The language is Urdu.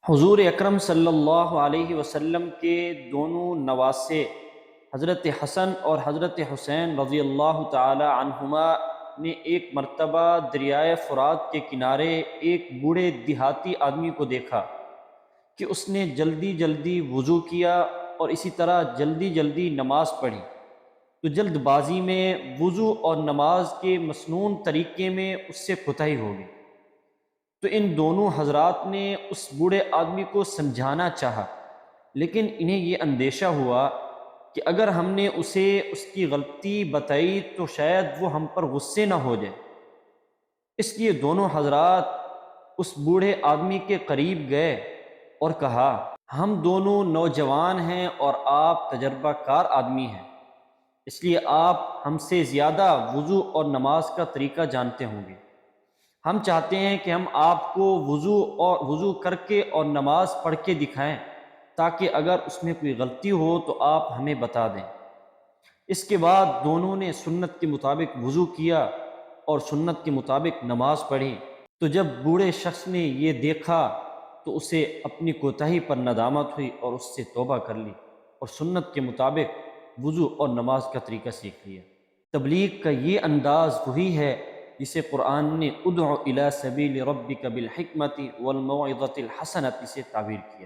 حضور اکرم صلی اللہ علیہ وسلم کے دونوں نواسے حضرت حسن اور حضرت حسین رضی اللہ تعالی عنہما نے ایک مرتبہ دریائے فرات کے کنارے ایک بوڑھے دیہاتی آدمی کو دیکھا کہ اس نے جلدی جلدی وضو کیا اور اسی طرح جلدی جلدی نماز پڑھی، تو جلد بازی میں وضو اور نماز کے مسنون طریقے میں اس سے کوتاہی ہو گئی۔ تو ان دونوں حضرات نے اس بوڑھے آدمی کو سمجھانا چاہا، لیکن انہیں یہ اندیشہ ہوا کہ اگر ہم نے اسے اس کی غلطی بتائی تو شاید وہ ہم پر غصے نہ ہو جائے۔ اس لیے دونوں حضرات اس بوڑھے آدمی کے قریب گئے اور کہا، ہم دونوں نوجوان ہیں اور آپ تجربہ کار آدمی ہیں، اس لیے آپ ہم سے زیادہ وضو اور نماز کا طریقہ جانتے ہوں گے۔ ہم چاہتے ہیں کہ ہم آپ کو وضو کر کے اور نماز پڑھ کے دکھائیں، تاکہ اگر اس میں کوئی غلطی ہو تو آپ ہمیں بتا دیں۔ اس کے بعد دونوں نے سنت کے مطابق وضو کیا اور سنت کے مطابق نماز پڑھی۔ تو جب بوڑھے شخص نے یہ دیکھا تو اسے اپنی کوتاہی پر ندامت ہوئی اور اس سے توبہ کر لی اور سنت کے مطابق وضو اور نماز کا طریقہ سیکھ لیا۔ تبلیغ کا یہ انداز وہی ہے جسے قرآن نے ادع الی سبیل ربک بالحکمت والموعظۃ الحسنۃ سے تعبیر کیا۔